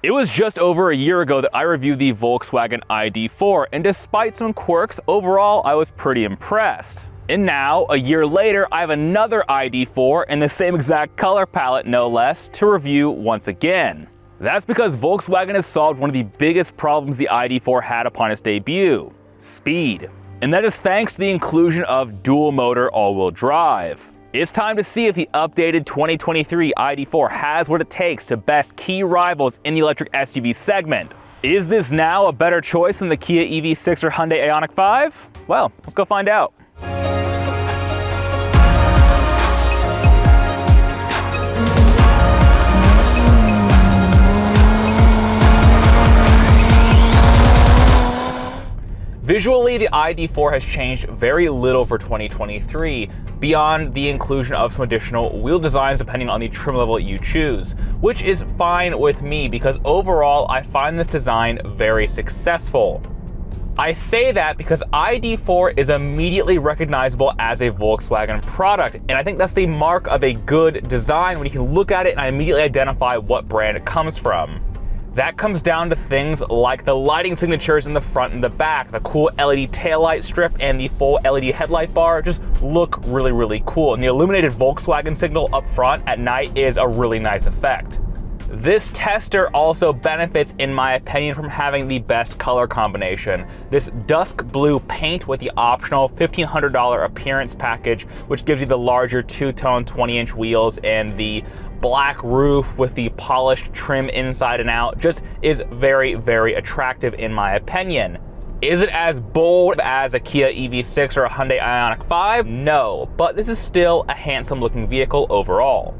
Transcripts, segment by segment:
It was just over a year ago that I reviewed the Volkswagen ID.4, and despite some quirks, overall I was pretty impressed. And now, a year later, I have another ID.4 in the same exact color palette, no less, to review once again. That's because Volkswagen has solved one of the biggest problems the ID.4 had upon its debut: speed. And that is thanks to the inclusion of dual motor all-wheel drive. It's time to see if the updated 2023 ID.4 has what it takes to best key rivals in the electric SUV segment. Is this now a better choice than the Kia EV6 or Hyundai Ioniq 5? Well, let's go find out. Visually, the ID.4 has changed very little for 2023, beyond the inclusion of some additional wheel designs depending on the trim level you choose, which is fine with me because overall I find this design very successful. I say that because ID.4 is immediately recognizable as a Volkswagen product, and I think that's the mark of a good design when you can look at it and immediately identify what brand it comes from. That comes down to things like the lighting signatures in the front and the back. The cool LED taillight strip and the full LED headlight bar just look really, really cool. And the illuminated Volkswagen signal up front at night is a really nice effect. This tester also benefits, in my opinion, from having the best color combination. This dusk blue paint with the optional $1,500 appearance package, which gives you the larger two-tone 20-inch wheels and the black roof with the polished trim inside and out, just is very, very attractive in my opinion. Is it as bold as a Kia EV6 or a Hyundai Ioniq 5? No, but this is still a handsome looking vehicle overall.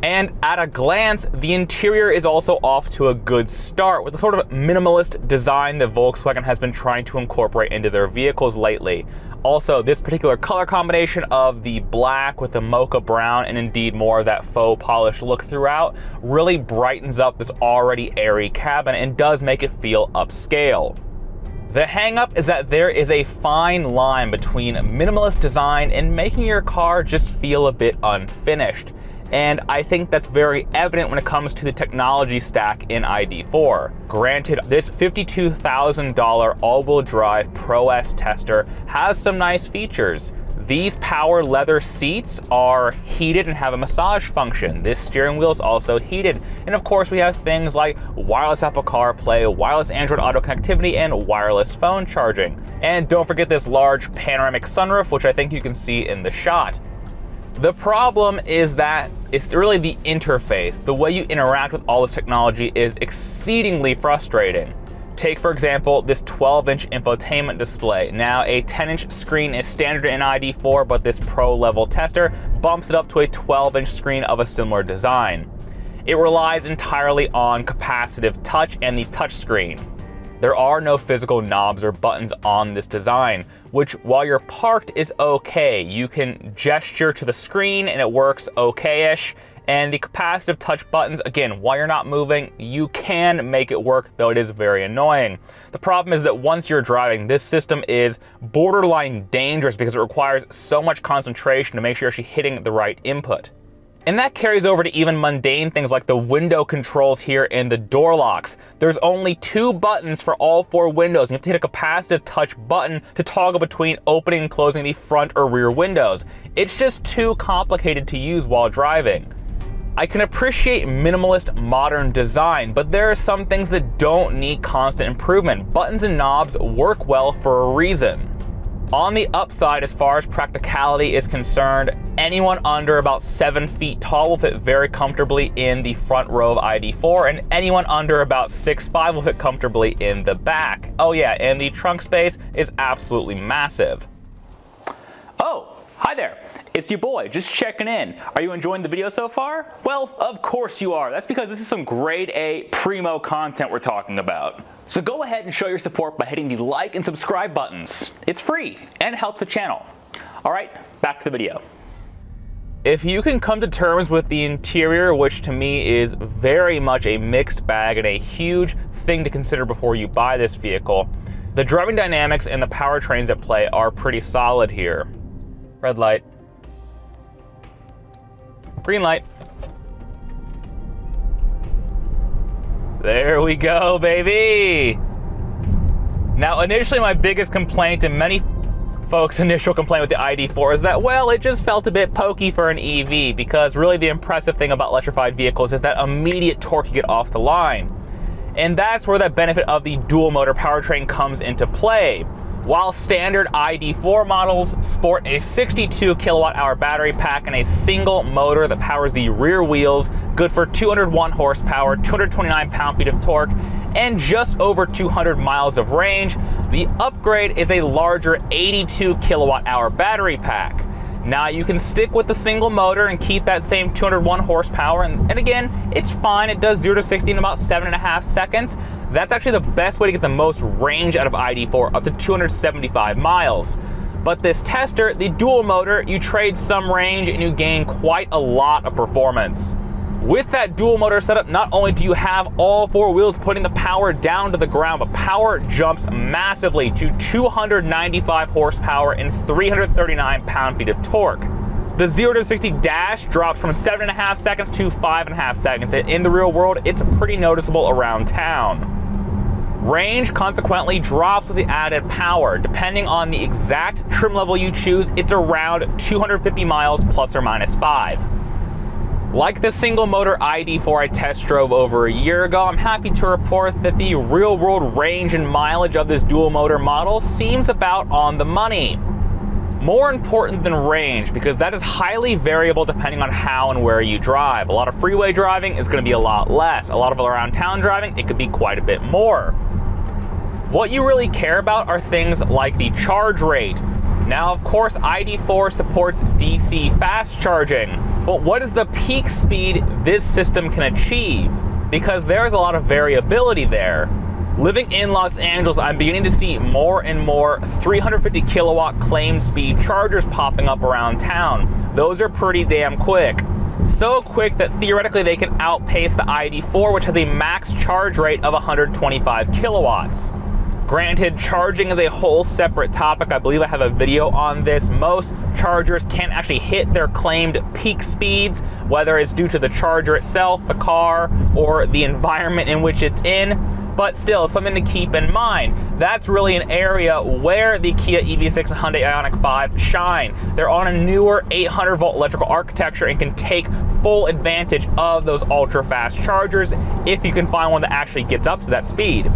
And at a glance, the interior is also off to a good start with the sort of minimalist design that Volkswagen has been trying to incorporate into their vehicles lately. Also, this particular color combination of the black with the mocha brown and indeed more of that faux polished look throughout really brightens up this already airy cabin and does make it feel upscale. The hang-up is that there is a fine line between minimalist design and making your car just feel a bit unfinished. And I think that's very evident when it comes to the technology stack in ID.4. Granted, this $52,000 all-wheel drive Pro S tester has some nice features. These power leather seats are heated and have a massage function. This steering wheel is also heated. And of course, we have things like wireless Apple CarPlay, wireless Android Auto connectivity, and wireless phone charging. And don't forget this large panoramic sunroof, which I think you can see in the shot. The problem is that it's really the interface. The way you interact with all this technology is exceedingly frustrating. Take, for example, this 12-inch infotainment display. Now, a 10-inch screen is standard in ID.4, but this pro-level tester bumps it up to a 12-inch screen of a similar design. It relies entirely on capacitive touch and the touch screen. There are no physical knobs or buttons on this design, which while you're parked is okay. You can gesture to the screen and it works okay-ish. And the capacitive touch buttons, again, while you're not moving, you can make it work, though it is very annoying. The problem is that once you're driving, this system is borderline dangerous because it requires so much concentration to make sure you're actually hitting the right input. And that carries over to even mundane things like the window controls here and the door locks. There's only 2 buttons for all 4 windows. You have to hit a capacitive touch button to toggle between opening and closing the front or rear windows. It's just too complicated to use while driving. I can appreciate minimalist modern design, but there are some things that don't need constant improvement. Buttons and knobs work well for a reason. On the upside, as far as practicality is concerned, anyone under about 7 feet tall will fit very comfortably in the front row of ID.4, and anyone under about 6'5" will fit comfortably in the back. Oh yeah, and the trunk space is absolutely massive. Oh, hi there. It's your boy, just checking in. Are you enjoying the video so far? Well, of course you are. That's because this is some grade A primo content we're talking about. So go ahead and show your support by hitting the like and subscribe buttons. It's free and helps the channel. All right, back to the video. If you can come to terms with the interior, which to me is very much a mixed bag and a huge thing to consider before you buy this vehicle, the driving dynamics and the powertrains at play are pretty solid here. Red light. Green light. There we go, baby. Now, initially my biggest complaint, and many folks' initial complaint with the ID.4 is that, well, it just felt a bit pokey for an EV, because really the impressive thing about electrified vehicles is that immediate torque you get off the line. And that's where the benefit of the dual motor powertrain comes into play. While standard ID.4 models sport a 62 kilowatt hour battery pack and a single motor that powers the rear wheels, good for 201 horsepower, 229 pound-feet of torque, and just over 200 miles of range, the upgrade is a larger 82 kilowatt hour battery pack. Now, you can stick with the single motor and keep that same 201 horsepower, and again, it's fine. It does 0 to 60 in about 7.5 seconds. That's actually the best way to get the most range out of ID.4, up to 275 miles. But this tester, the dual motor, you trade some range and you gain quite a lot of performance. With that dual motor setup, not only do you have all four wheels putting the power down to the ground, but power jumps massively to 295 horsepower and 339 pound-feet of torque. The 0 to 60 dash drops from 7.5 seconds to 5.5 seconds. In the real world, it's pretty noticeable around town. Range consequently drops with the added power. Depending on the exact trim level you choose, it's around 250 miles plus or minus 5. Like the single motor ID.4 I test drove over a year ago, I'm happy to report that the real world range and mileage of this dual motor model seems about on the money. More important than range, because that is highly variable depending on how and where you drive. A lot of freeway driving is going to be a lot less. A lot of around town driving, it could be quite a bit more. What you really care about are things like the charge rate. Now, of course, ID.4 supports DC fast charging, but what is the peak speed this system can achieve? Because there's a lot of variability there. Living in Los Angeles, I'm beginning to see more and more 350 kilowatt claimed speed chargers popping up around town. Those are pretty damn quick. So quick that theoretically they can outpace the ID.4, which has a max charge rate of 125 kilowatts. Granted, charging is a whole separate topic. I believe I have a video on this. Most chargers can't actually hit their claimed peak speeds, whether it's due to the charger itself, the car, or the environment in which it's in. But still, something to keep in mind. That's really an area where the Kia EV6 and Hyundai Ioniq 5 shine. They're on a newer 800-volt electrical architecture and can take full advantage of those ultra-fast chargers if you can find one that actually gets up to that speed.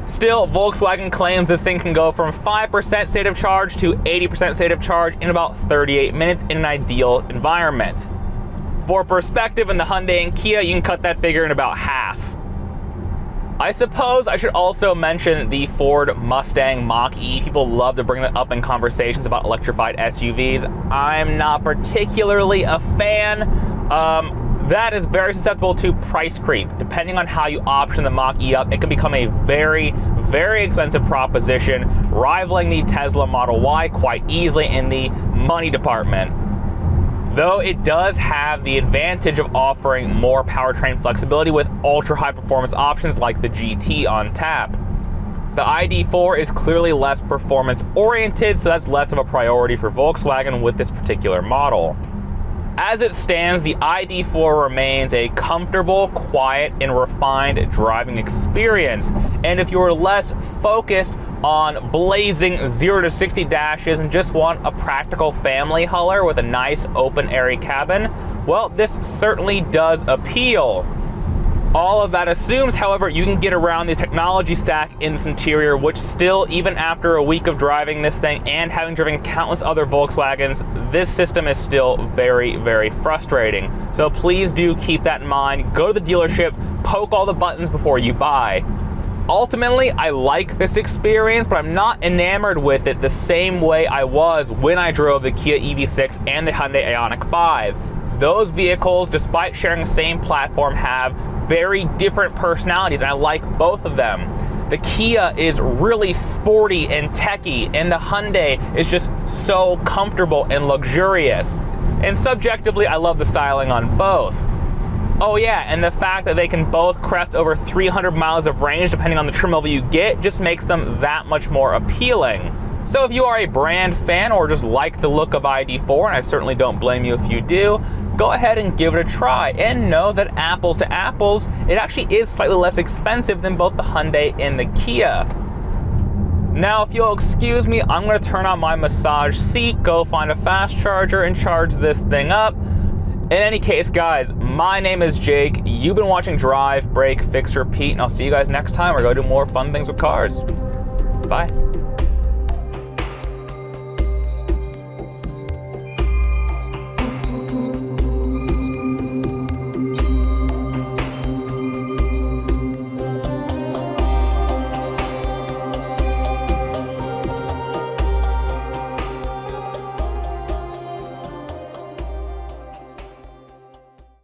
Still, Volkswagen claims this thing can go from 5% state of charge to 80% state of charge in about 38 minutes in an ideal environment. For perspective, in the Hyundai and Kia, you can cut that figure in about half. I suppose I should also mention the Ford Mustang Mach E. People love to bring that up in conversations about electrified SUVs. I'm not particularly a fan. That is very susceptible to price creep. Depending on how you option the Mach E up, it can become a very, very expensive proposition, rivaling the Tesla Model Y quite easily in the money department. Though it does have the advantage of offering more powertrain flexibility with ultra high performance options like the GT on tap. The ID.4 is clearly less performance oriented, so that's less of a priority for Volkswagen with this particular model. As it stands, the ID.4 remains a comfortable, quiet, and refined driving experience. And if you're less focused on blazing 0 to 60 dashes and just want a practical family hauler with a nice open airy cabin, well, this certainly does appeal. All of that assumes, however, you can get around the technology stack in this interior, which still, even after a week of driving this thing and having driven countless other Volkswagens, this system is still very, very frustrating. So please do keep that in mind. Go to the dealership, poke all the buttons before you buy. Ultimately, I like this experience, but I'm not enamored with it the same way I was when I drove the Kia EV6 and the Hyundai Ioniq 5. Those vehicles, despite sharing the same platform, have very different personalities, and I like both of them. The Kia is really sporty and techy, and the Hyundai is just so comfortable and luxurious. And subjectively, I love the styling on both. Oh yeah, and the fact that they can both crest over 300 miles of range depending on the trim level you get just makes them that much more appealing. So if you are a brand fan or just like the look of ID.4, and I certainly don't blame you if you do, go ahead and give it a try, and know that apples to apples, it actually is slightly less expensive than both the Hyundai and the Kia. Now, if you'll excuse me, I'm going to turn on my massage seat, go find a fast charger, and charge this thing up. In any case, guys, my name is Jake. You've been watching Drive, Break, Fix, Repeat, and I'll see you guys next time. We're going to do more fun things with cars. Bye.